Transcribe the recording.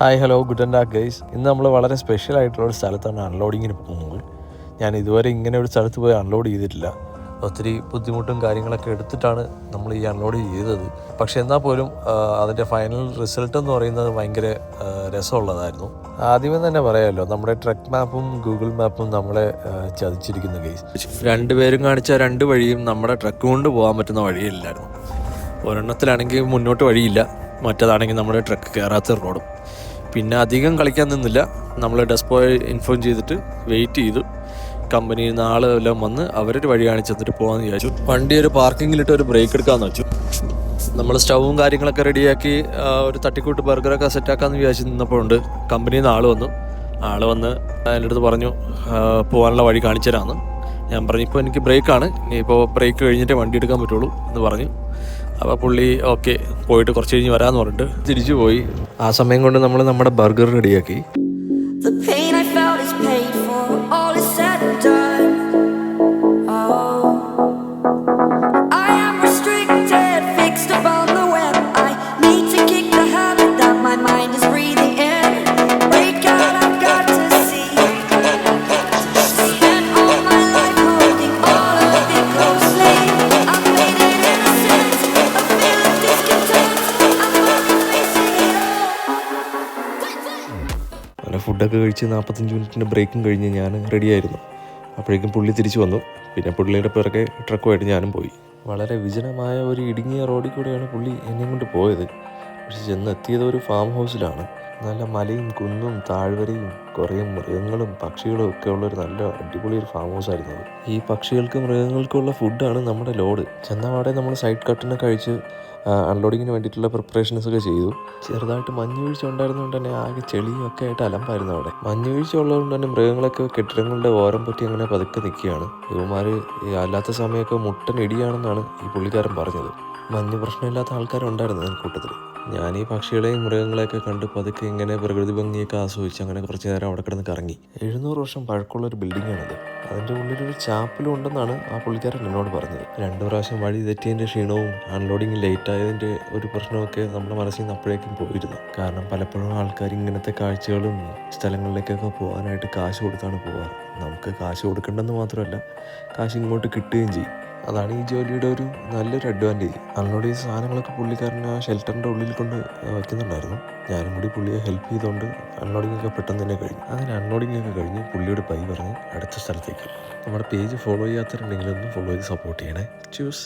Hi hello good and guys. ഇന്ന് നമ്മൾ വളരെ സ്പെഷ്യൽ ആയിട്ടുള്ള ഒരു സ്ഥലത്താണ് അൺലോഡിങ്ങിന് പോകുന്നത്. ഞാൻ ഇതുവരെ ഇങ്ങനെ ഒരു സ്ഥലത്ത് പോയി അൺലോഡ് ചെയ്തിട്ടില്ല. ഒത്തിരി ബുദ്ധിമുട്ടും കാര്യങ്ങളൊക്കെ എടുത്തിട്ടാണ് നമ്മൾ ഈ അൺലോഡ് ചെയ്തത്. പക്ഷെ എന്നാൽ പോലും അതിൻ്റെ ഫൈനൽ റിസൾട്ട് എന്ന് പറയുന്നത് ഭയങ്കര രസമുള്ളതായിരുന്നു. ആദ്യമേ തന്നെ പറയാമല്ലോ, നമ്മുടെ ട്രക്ക് മാപ്പും ഗൂഗിൾ മാപ്പും നമ്മളെ ചതിച്ചിരിക്കുന്ന ഗൈസ്. രണ്ടുപേരും കാണിച്ച രണ്ട് വഴിയും നമ്മുടെ ട്രക്ക് കൊണ്ട് പോകാൻ പറ്റുന്ന വഴിയില്ലായിരുന്നു. ഒരെണ്ണത്തിലാണെങ്കിൽ മുന്നോട്ട് വഴിയില്ല, മറ്റേതാണെങ്കിൽ നമ്മുടെ ട്രക്ക് കയറാത്ത റോഡും. പിന്നെ അധികം കളിക്കാൻ നിന്നില്ല. നമ്മൾ ഡെസ്പോയെ ഇൻഫോം ചെയ്തിട്ട് വെയിറ്റ് ചെയ്തു. കമ്പനിയിൽ നിന്ന് ആളെല്ലാം വന്ന് അവരൊരു വഴി കാണിച്ചെന്നിട്ട് പോകാമെന്ന് വിചാരിച്ചു. വണ്ടി ഒരു പാർക്കിങ്ങിലിട്ട് ഒരു ബ്രേക്ക് എടുക്കാമെന്ന് വെച്ചു. നമ്മൾ സ്റ്റൗവും കാര്യങ്ങളൊക്കെ റെഡിയാക്കി ഒരു തട്ടിക്കൂട്ട് ബർഗറൊക്കെ സെറ്റാക്കാമെന്ന് വിചാരിച്ച് നിന്നപ്പോഴുണ്ട് കമ്പനിയിൽ നിന്ന് ആൾ വന്ന് എൻ്റെ അടുത്ത് പറഞ്ഞു പോകാനുള്ള വഴി കാണിച്ചു തരാമെന്ന്. ഞാൻ പറഞ്ഞു ഇപ്പോൾ എനിക്ക് ബ്രേക്കാണ്, ഇനിയിപ്പോൾ ബ്രേക്ക് കഴിഞ്ഞിട്ടേ വണ്ടി എടുക്കാൻ പറ്റുള്ളൂ എന്ന് പറഞ്ഞു. അപ്പോൾ പുള്ളി ഓക്കെ, പോയിട്ട് കുറച്ച് കഴിഞ്ഞ് വരാമെന്ന് പറഞ്ഞിട്ട് തിരിച്ചു പോയി. ആ സമയം കൊണ്ട് നമ്മൾ നമ്മുടെ ബർഗർ റെഡിയാക്കി. ഫുഡൊക്കെ കഴിച്ച് 45 മിനിറ്റിൻ്റെ ബ്രേക്കും കഴിഞ്ഞ് ഞാൻ റെഡിയായിരുന്നു. അപ്പോഴേക്കും പുള്ളി തിരിച്ചു വന്നു. പിന്നെ പുള്ളിയുടെ പിറകെ ട്രക്കുമായിട്ട് ഞാനും പോയി. വളരെ വിജനമായ ഒരു ഇടുങ്ങിയ റോഡിൽ കൂടെയാണ് പുള്ളി എന്നെ കൊണ്ട് പോയത്. പക്ഷെ ചെന്നെത്തിയത് ഒരു ഫാം ഹൗസിലാണ്. നല്ല മലയും കുന്നും താഴ്വരയും കുറേ മൃഗങ്ങളും പക്ഷികളും ഒക്കെ ഉള്ളൊരു നല്ല അടിപൊളി ഒരു ഫാം ഹൗസ് ആയിരുന്നു അത്. ഈ പക്ഷികൾക്കും മൃഗങ്ങൾക്കുള്ള ഫുഡാണ് നമ്മുടെ ലോഡ്. ചെന്നപാടെ നമ്മൾ സൈഡ് കട്ടിനെ കഴിച്ച് അൺലോഡിങ്ങിന് വേണ്ടിയിട്ടുള്ള പ്രിപ്പറേഷൻസ് ഒക്കെ ചെയ്തു. ചെറുതായിട്ട് മഞ്ഞുവീഴ്ച ഉണ്ടായിരുന്നതുകൊണ്ട് തന്നെ ആകെ ചെളിയും ഒക്കെ ആയിട്ട് അലമ്പായിരുന്നു അവിടെ. മഞ്ഞുവീഴ്ച ഉള്ളതുകൊണ്ട് തന്നെ മൃഗങ്ങളൊക്കെ കെട്ടിടങ്ങളുടെ ഓരം പറ്റി അങ്ങനെ പതുക്കെ നിൽക്കുകയാണ്. ഇവന്മാർ അല്ലാത്ത സമയമൊക്കെ മുട്ടൻ ഇടിയാണെന്നാണ് ഈ പുള്ളിക്കാരൻ പറഞ്ഞത്. മഞ്ഞ് പ്രശ്നമില്ലാത്ത ആൾക്കാരുണ്ടായിരുന്നു അതിന് കൂട്ടത്തിൽ. ഞാൻ ഈ പക്ഷികളെയും മൃഗങ്ങളെയൊക്കെ കണ്ട് പതുക്കെ ഇങ്ങനെ പ്രകൃതി ഭംഗിയൊക്കെ ആസ്വദിച്ച് അങ്ങനെ കുറച്ച് നേരം അവിടെ കിടന്ന് കറങ്ങി. 700 വർഷം പഴക്കമുള്ളൊരു ബിൽഡിങ്ങാണിത്. അതിൻ്റെ ഉള്ളിലൊരു ചാപ്പലും ഉണ്ടെന്നാണ് ആ പുള്ളിക്കാരൻ എന്നോട് പറഞ്ഞത്. 2 പ്രാവശ്യം വഴി തെറ്റിയതിൻ്റെ ക്ഷീണവും അൺലോഡിങ് ലേറ്റ് ആയതിൻ്റെ ഒരു പ്രശ്നമൊക്കെ നമ്മുടെ മനസ്സിൽ നിന്ന് അപ്പോഴേക്കും പോയിരുന്നു. കാരണം പലപ്പോഴും ആൾക്കാർ ഇങ്ങനത്തെ കാഴ്ചകളും സ്ഥലങ്ങളിലേക്കൊക്കെ പോകാനായിട്ട് കാശ് കൊടുത്താണ് പോകാറ്. നമുക്ക് കാശ് കൊടുക്കേണ്ടെന്ന് മാത്രമല്ല, കാശ് ഇങ്ങോട്ട് കിട്ടുകയും ചെയ്യും. അതാണ് ഈ ജോലിയുടെ ഒരു നല്ലൊരു അഡ്വാൻറ്റേജ്. അൺലോഡ് ചെയ്ത സാധനങ്ങളൊക്കെ പുള്ളിക്കാരൻ ആ ഷെൽട്ടറിൻ്റെ ഉള്ളിൽ കൊണ്ട് വയ്ക്കുന്നുണ്ടായിരുന്നു. ഞാനും കൂടി പുള്ളിയെ ഹെൽപ്പ് ചെയ്തുകൊണ്ട് അൺലോഡിംഗ് ഒക്കെ പെട്ടെന്ന് തന്നെ കഴിഞ്ഞു. അങ്ങനെ അൺലോഡിംഗ് ഒക്കെ കഴിഞ്ഞ് പുള്ളിയോട് ബൈ പറഞ്ഞ് അടുത്ത സ്ഥലത്തേക്ക്. നമ്മുടെ പേജ് ഫോളോ ചെയ്യാത്തവരുണ്ടെങ്കിൽ ഒന്ന് ഫോളോ ചെയ്ത് സപ്പോർട്ട് ചെയ്യണേ. ചൂസ്.